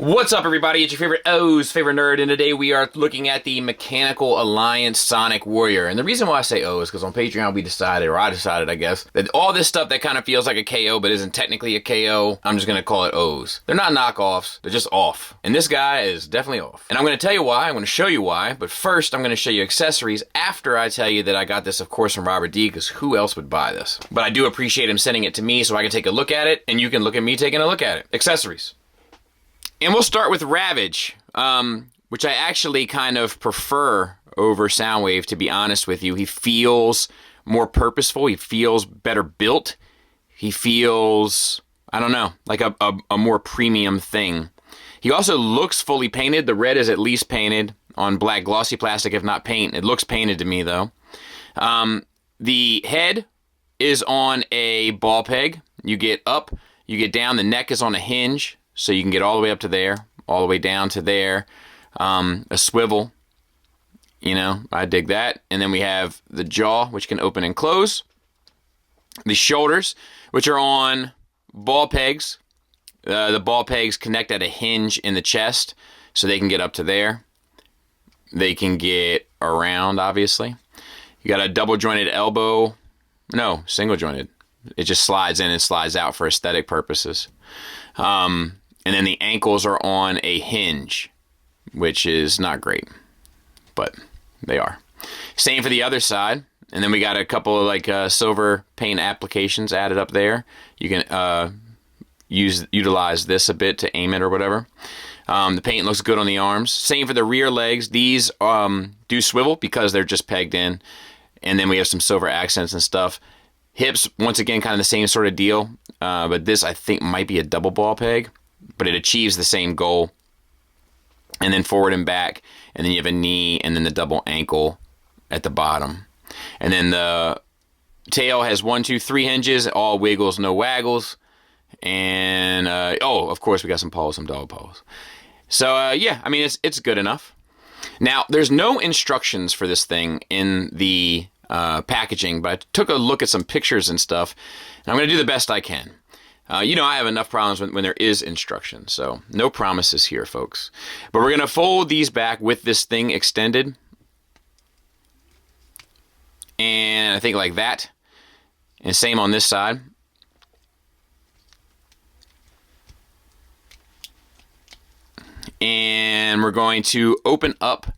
What's up, everybody? It's your favorite O's favorite nerd, and today we are looking at the Mechanical Alliance Sonic Warrior. And the reason why I say O is because on Patreon we decided, or I decided, I guess, that all this stuff that kind of feels like a KO but isn't technically a KO, I'm just going to call it O's. They're not knockoffs, they're just off. And this guy is definitely off. And I'm going to tell you why, I'm going to show you why, but first I'm going to show you accessories after I tell you that I got this, of course, from Robert D, because who else would buy this? But I do appreciate him sending it to me so I can take a look at it, and you can look at me taking a look at it. Accessories. And we'll start with Ravage, which I actually kind of prefer over Soundwave, to be honest with you. He feels more purposeful. He feels better built. He feels, I don't know, like a more premium thing. He also looks fully painted. The red is at least painted on black glossy plastic, if not paint. It looks painted to me, though. The head is on a ball peg. You get up, you get down. The neck is on a hinge. So you can get all the way up to there, all the way down to there. A swivel, you know, I dig that. And then we have the jaw, which can open and close. The shoulders, which are on ball pegs. The ball pegs connect at a hinge in the chest, so they can get up to there. They can get around, obviously. You got a double jointed elbow. No, single jointed. It just slides in and slides out for aesthetic purposes. And then the ankles are on a hinge, which is not great, but they are. Same for the other side. And then we got a couple of like silver paint applications added up there. You can utilize this a bit to aim it or whatever. The paint looks good on the arms. Same for the rear legs. These do swivel because they're just pegged in. And then we have some silver accents and stuff. Hips, once again, kind of the same sort of deal. But this, I think, might be a double ball peg. But it achieves the same goal. And then forward and back. And then you have a knee and then the double ankle at the bottom. And then the tail has 1, 2, 3 hinges. All wiggles, no waggles. And, of course, we got some paws, some dog paws. So, yeah, I mean, it's good enough. Now, there's no instructions for this thing in the packaging. But I took a look at some pictures and stuff. And I'm going to do the best I can. You know, I have enough problems when there is instruction, so no promises here, folks. But we're going to fold these back with this thing extended. And I think like that. And same on this side. And we're going to open up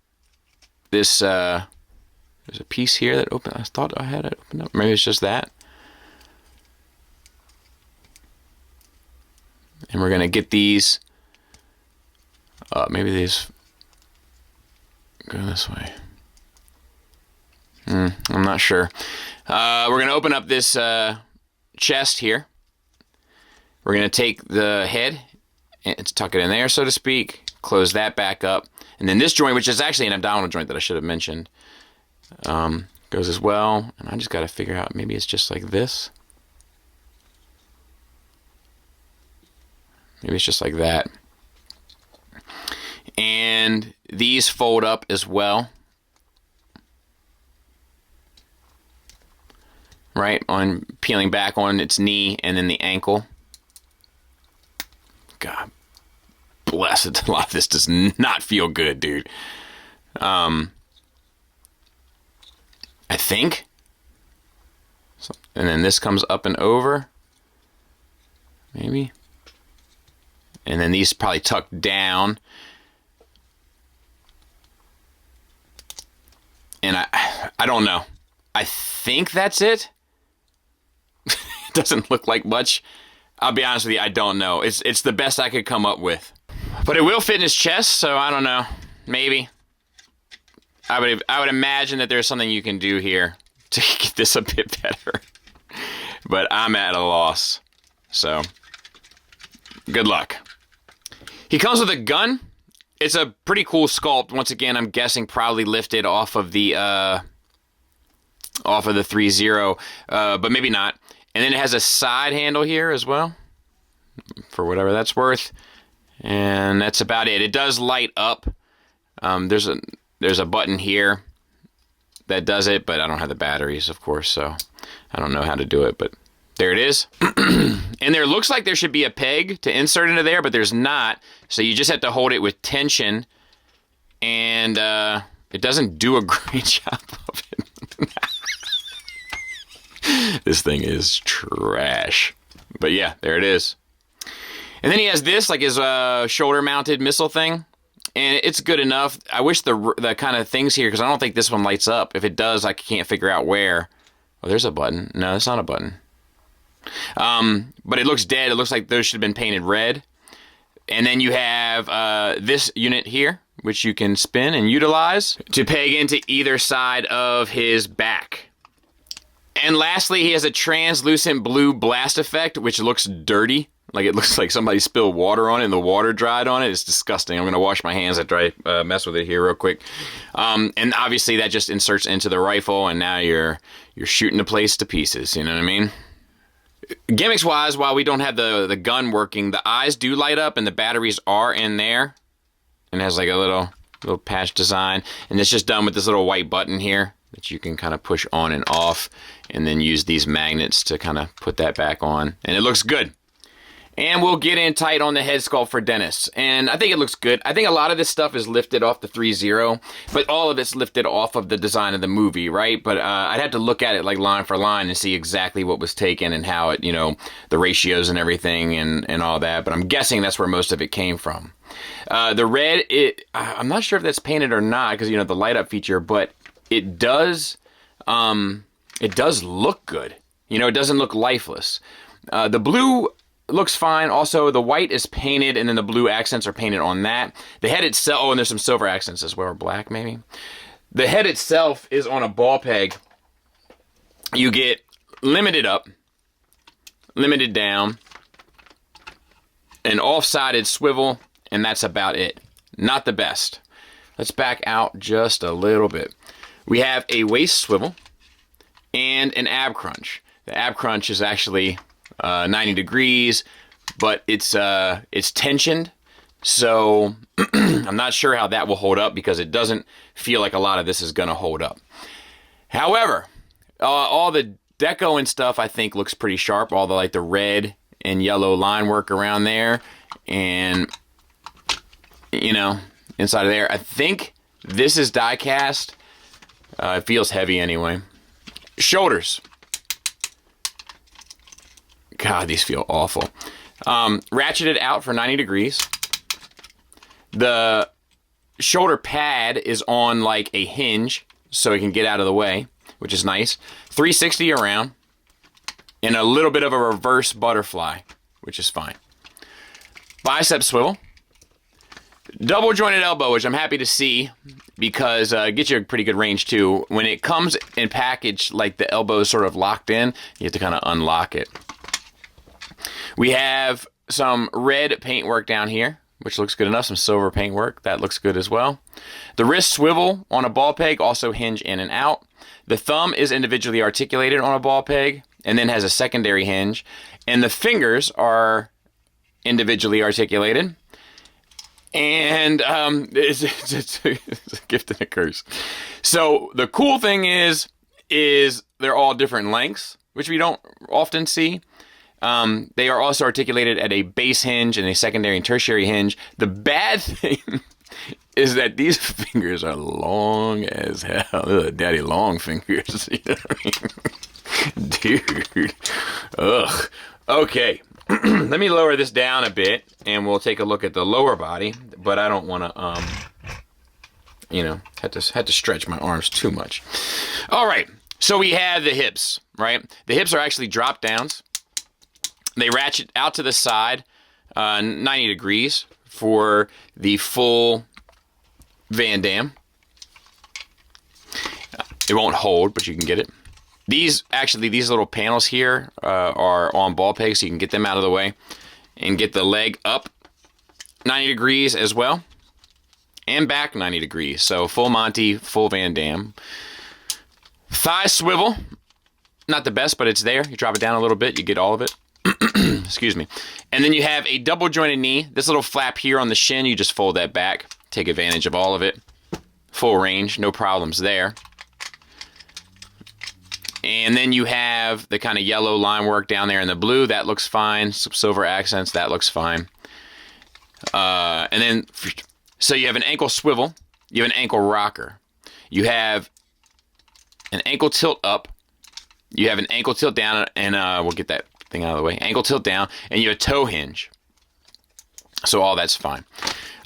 this, there's a piece here that opened, I thought I had it opened up. Maybe it's just that. And we're going to get these, maybe these go this way. I'm not sure. We're going to open up this chest here. We're going to take the head and tuck it in there, so to speak. Close that back up. And then this joint, which is actually an abdominal joint that I should have mentioned, goes as well. And I just got to figure out, maybe it's just like this. Maybe it's just like that. And these fold up as well. Right? On peeling back on its knee and then the ankle. God bless it. A lot of this does not feel good, dude. I think. And then this comes up and over. Maybe. And then these probably tucked down. And I don't know. I think that's it. It doesn't look like much. I'll be honest with you, I don't know. It's the best I could come up with. But it will fit in his chest, so I don't know. Maybe. I would imagine that there's something you can do here to get this a bit better. But I'm at a loss. So, good luck. He comes with a gun. It's a pretty cool sculpt. Once again, I'm guessing probably lifted off of the 3.0, but maybe not. And then it has a side handle here as well, for whatever that's worth. And that's about it. It does light up. There's a button here that does it, but I don't have the batteries, of course, so I don't know how to do it, but There it is. And there looks like there should be a peg to insert into there, but there's not. So you just have to hold it with tension. And it doesn't do a great job of it. This thing is trash. But yeah, there it is. And then he has this, like his shoulder-mounted missile thing. And it's good enough. I wish the kind of things here, because I don't think this one lights up. If it does, I can't figure out where. Oh, there's a button. No, that's not a button. But it looks dead. It looks like those should have been painted red. And then you have this unit here, which you can spin and utilize to peg into either side of his back. And lastly, he has a translucent blue blast effect, which looks dirty. Like it looks like somebody spilled water on it and the water dried on it. It's disgusting. I'm going to wash my hands after I mess with it here real quick. And obviously that just inserts into the rifle, and now you're shooting the place to pieces. You know what I mean? Gimmicks wise, while we don't have the gun working, the eyes do light up and the batteries are in there. And it has like a little patch design. And it's just done with this little white button here that you can kind of push on and off, and then use these magnets to kind of put that back on. And it looks good. And we'll get in tight on the head sculpt for Dennis. And I think it looks good. I think a lot of this stuff is lifted off the 3.0, but all of it's lifted off of the design of the movie, right? But I'd have to look at it like line for line and see exactly what was taken and how it, you know, the ratios and everything and all that. But I'm guessing that's where most of it came from. The red, I'm not sure if that's painted or not, because, you know, the light up feature, but it does look good. You know, it doesn't look lifeless. The blue looks fine. Also, the white is painted, and then the blue accents are painted on that. The head itself, oh, and there's some silver accents as well, or black maybe. The head itself is on a ball peg. You get limited up, limited down, an off-sided swivel, and that's about it. Not the best. Let's back out just a little bit. We have a waist swivel and an ab crunch. The ab crunch is actually 90 degrees, but it's tensioned, so I'm not sure how that will hold up, because it doesn't feel like a lot of this is going to hold up. However, all the deco and stuff I think looks pretty sharp. All the like the red and yellow line work around there, and you know, inside of there. I think this is die cast. It feels heavy anyway. Shoulders. God, these feel awful. Ratcheted out for 90 degrees. The shoulder pad is on like a hinge, so it can get out of the way, which is nice. 360 around, and a little bit of a reverse butterfly, which is fine. Bicep swivel. Double jointed elbow, which I'm happy to see, because it gets you a pretty good range too. When it comes in package, like the elbow is sort of locked in, you have to kind of unlock it. We have some red paintwork down here, which looks good enough. Some silver paintwork, that looks good as well. The wrist swivel on a ball peg, also hinge in and out. The thumb is individually articulated on a ball peg, and then has a secondary hinge. And the fingers are individually articulated. And it's a gift and a curse. So the cool thing is they're all different lengths, which we don't often see. They are also articulated at a base hinge and a secondary and tertiary hinge. The bad thing is that these fingers are long as hell. Ugh, daddy long fingers. You know what I mean? Dude. Ugh. Okay. Let me lower this down a bit, and we'll take a look at the lower body. But I don't want to, you know, had to stretch my arms too much. All right. So we have the hips, right? The hips are actually drop downs. They ratchet out to the side, 90 degrees for the full Van Damme. It won't hold, but you can get it. These little panels here are on ball pegs, so you can get them out of the way and get the leg up 90 degrees as well, and back 90 degrees. So full Monty, full Van Damme. Thigh swivel, not the best, but it's there. You drop it down a little bit, you get all of it. Excuse me. And then you have a double jointed knee. This little flap here on the shin, you just fold that back, take advantage of all of it. Full range, no problems there. And then you have the kind of yellow line work down there in the blue. That looks fine. Some silver accents. That looks fine. And then, so you have an ankle swivel. You have an ankle rocker. You have an ankle tilt up. You have an ankle tilt down. And we'll get that thing out of the way. Ankle tilt down. And you have a toe hinge. So all that's fine.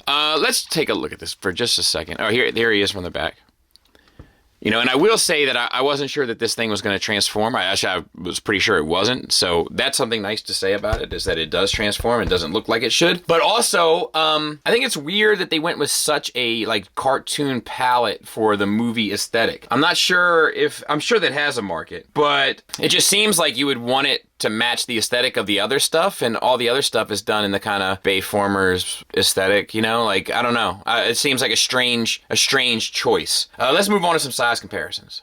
Let's take a look at this for just a second. Oh, there he is from the back. You know, and I will say that I wasn't sure that this thing was going to transform. I was pretty sure it wasn't. So that's something nice to say about it, is that it does transform and doesn't look like it should. But also, I think it's weird that they went with such a like cartoon palette for the movie aesthetic. I'm sure that has a market, but it just seems like you would want it to match the aesthetic of the other stuff, and all the other stuff is done in the kind of Bayformers aesthetic, you know? Like, I don't know. It seems like a strange choice. Let's move on to some size comparisons.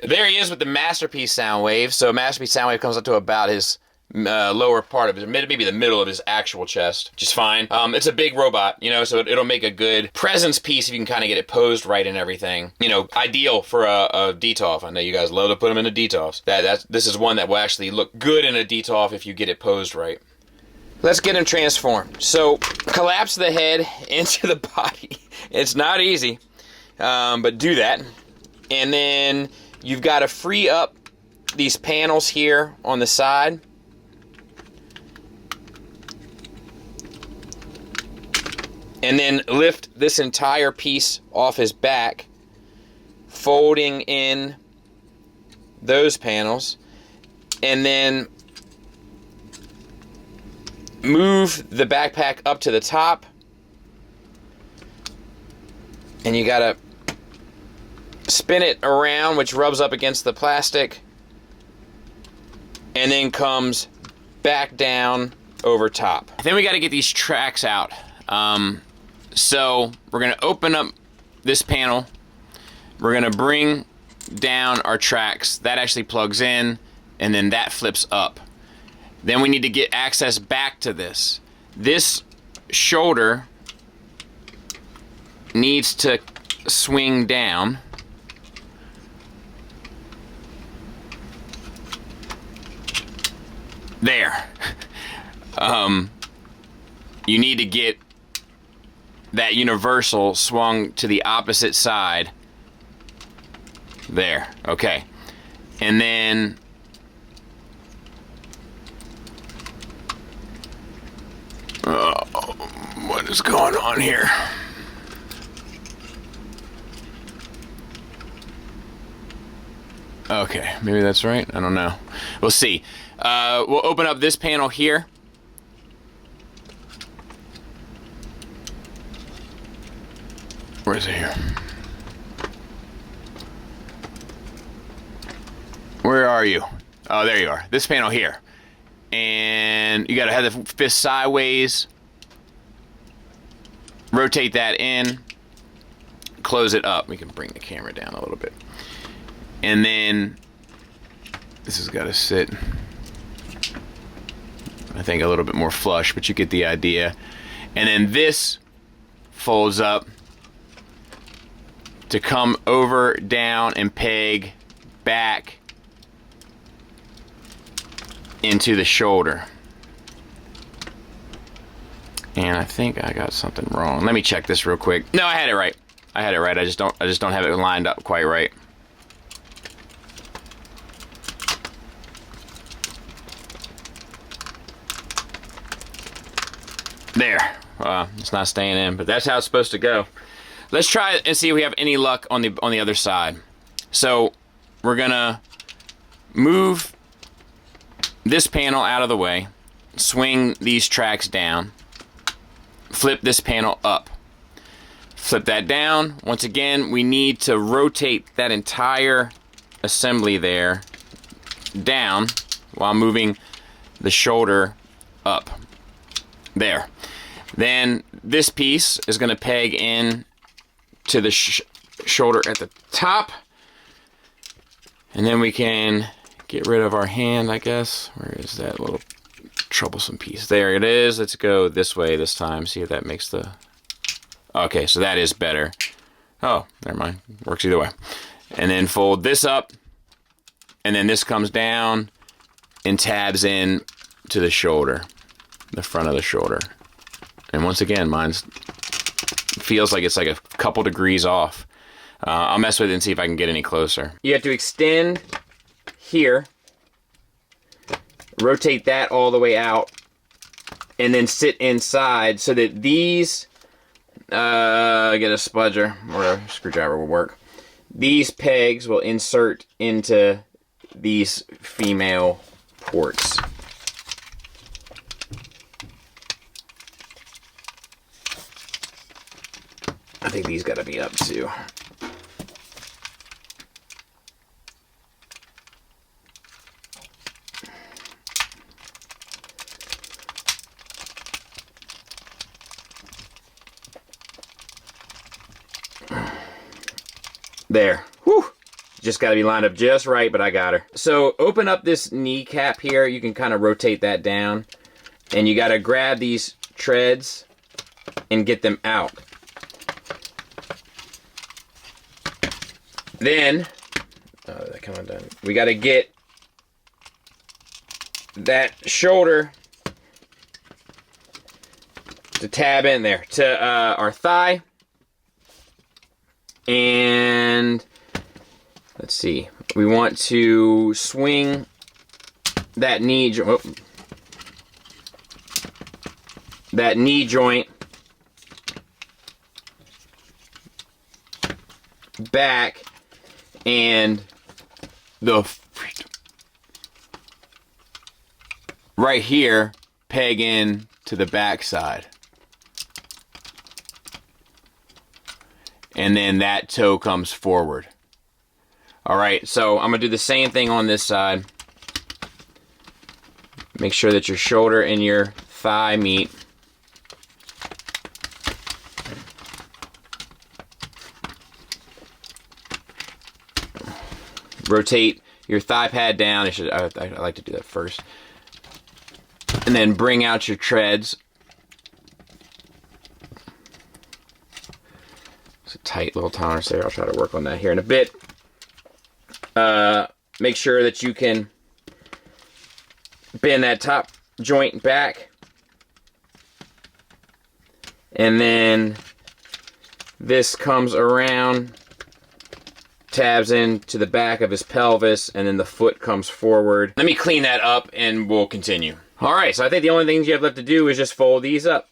There he is with the Masterpiece Soundwave. So Masterpiece Soundwave comes up to about his lower part of his, maybe the middle of his actual chest, which is fine. It's a big robot, you know, so it'll make a good presence piece if you can kind of get it posed right and everything. You know, ideal for a DTOF. I know you guys love to put them in a DTOFs. This is one that will actually look good in a DTOF if you get it posed right. Let's get him transformed. So collapse the head into the body. It's not easy, but do that. And then you've got to free up these panels here on the side. And then lift this entire piece off his back, folding in those panels, and then move the backpack up to the top, and you gotta spin it around, which rubs up against the plastic, and then comes back down over top. Then we gotta get these tracks out. So we're going to open up this panel. We're going to bring down our tracks. That actually plugs in, and then that flips up. Then we need to get access back to this. This shoulder needs to swing down. There. You need to get that universal swung to the opposite side. There. Okay. And then what is going on here? Okay, maybe that's right. I don't know. We'll see. We'll open up this panel here. Where is it here? Where are you? Oh, there you are. This panel here. And you gotta have the fist sideways. Rotate that in. Close it up. We can bring the camera down a little bit. And then this has got to sit, I think, a little bit more flush, but you get the idea. And then this folds up to come over, down, and peg back into the shoulder. And I think I got something wrong. Let me check this real quick. No, I had it right. I had it right. I just don't have it lined up quite right. There. It's not staying in, but that's how it's supposed to go. Let's try and see if we have any luck on the other side. So we're gonna move this panel out of the way, swing these tracks down, flip this panel up, flip that down. Once again, we need to rotate that entire assembly there down while moving the shoulder up. There. Then this piece is going to peg in to the shoulder at the top. And then we can get rid of our hand, I guess. Where is that little troublesome piece? There it is. Let's go this way this time. See if that makes the... Okay, so that is better. Oh, never mind. Works either way. And then fold this up And then this comes down and tabs in to the shoulder, the front of the shoulder. And once again, mine feels like it's like a couple degrees off. I'll mess with it and see if I can get any closer. You have to extend here, rotate that all the way out, and then sit inside so that these, get a spudger or a screwdriver will work. These pegs will insert into these female ports. I think these gotta be up too. There. Whew. Just got to be lined up just right, but I got her. So open up this kneecap here. You can kind of rotate that down. And you got to grab these treads and get them out. Then, come on down. We got to get that shoulder to tab in there to our thigh. And let's see, we want to swing that knee joint back, and the right here peg in to the back side. And then that toe comes forward. All right, so I'm gonna do the same thing on this side. Make sure that your shoulder and your thigh meet. Rotate your thigh pad down. I like to do that first. And then bring out your treads. It's a tight little tolerance there. I'll try to work on that here in a bit. Make sure that you can bend that top joint back. And then this comes around, tabs into the back of his pelvis, and then the foot comes forward. Let me clean that up and we'll continue. All right, so I think the only things you have left to do is just fold these up.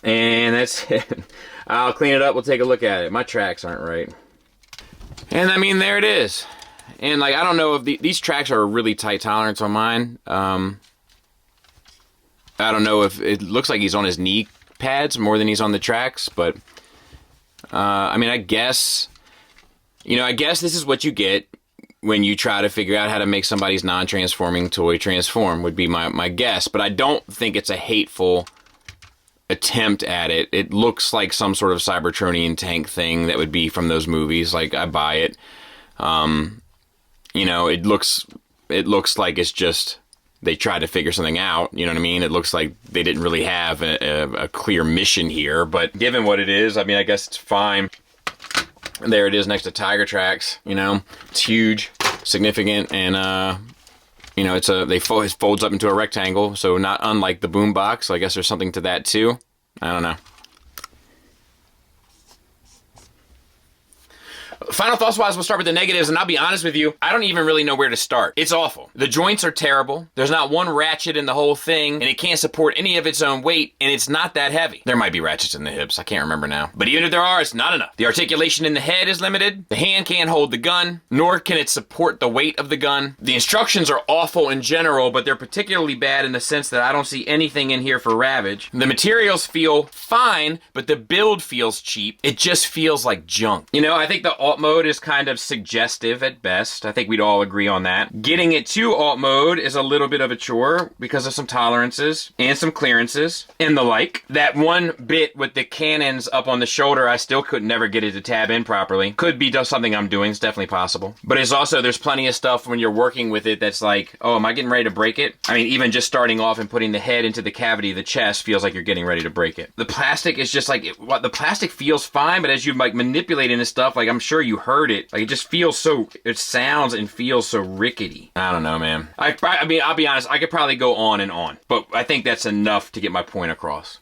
And that's it. I'll clean it up. We'll take a look at it. My tracks aren't right. And I mean, there it is. And like, I don't know if these tracks are a really tight tolerance on mine. I don't know if it looks like he's on his knee pads more than he's on the tracks, but I mean, I guess this is what you get when you try to figure out how to make somebody's non-transforming toy transform, would be my guess. But I don't think it's a hateful attempt at it. It looks like some sort of Cybertronian tank thing that would be from those movies. Like, I buy it. You know, it looks like it's just they tried to figure something out. You know what I mean? It looks like they didn't really have a clear mission here. But given what it is, I mean, I guess it's fine. There it is next to Tiger Tracks. You know, it's huge, significant, and you know, it folds up into a rectangle, so not unlike the boombox. So I guess there's something to that too. I don't know. Final thoughts-wise, we'll start with the negatives, and I'll be honest with you, I don't even really know where to start. It's awful. The joints are terrible. There's not one ratchet in the whole thing, and it can't support any of its own weight, and it's not that heavy. There might be ratchets in the hips. I can't remember now. But even if there are, it's not enough. The articulation in the head is limited. The hand can't hold the gun, nor can it support the weight of the gun. The instructions are awful in general, but they're particularly bad in the sense that I don't see anything in here for Ravage. The materials feel fine, but the build feels cheap. It just feels like junk. You know, I think the alt mode is kind of suggestive at best. I think we'd all agree on that. Getting it to alt mode is a little bit of a chore because of some tolerances and some clearances and the like. That one bit with the cannons up on the shoulder, I still could never get it to tab in properly. Could be just something I'm doing. It's definitely possible. But it's also, there's plenty of stuff when you're working with it that's like, oh, am I getting ready to break it? I mean, even just starting off and putting the head into the cavity of the chest feels like you're getting ready to break it. The plastic is just like, the plastic feels fine, but as you like manipulate into stuff, like I'm sure you you heard it, like it just feels so, it sounds and feels so rickety. I don't know, man. I mean, I'll be honest, I could probably go on and on, but I think that's enough to get my point across.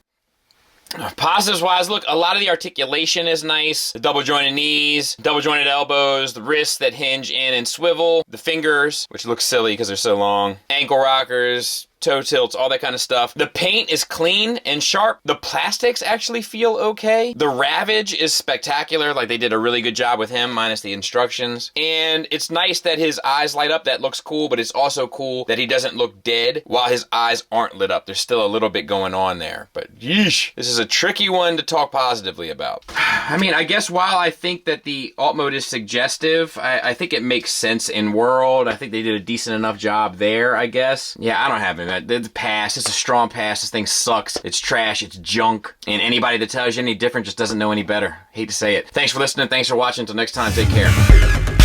Positives wise, look, a lot of the articulation is nice. The double jointed knees, double jointed elbows, the wrists that hinge in and swivel, the fingers, which look silly because they're so long, ankle rockers, toe tilts, all that kind of stuff. The paint is clean and sharp. The plastics actually feel okay. The Ravage is spectacular. Like, they did a really good job with him, minus the instructions. And it's nice that his eyes light up. That looks cool, but it's also cool that he doesn't look dead while his eyes aren't lit up. There's still a little bit going on there. But yeesh, this is a tricky one to talk positively about. I mean, I guess while I think that the alt mode is suggestive, I think it makes sense in world. I think they did a decent enough job there, I guess. Yeah, I don't have it. The pass, it's a strong pass. This thing sucks. It's trash. It's junk. And anybody that tells you any different just doesn't know any better. Hate to say it. Thanks for listening. Thanks for watching. Until next time, take care.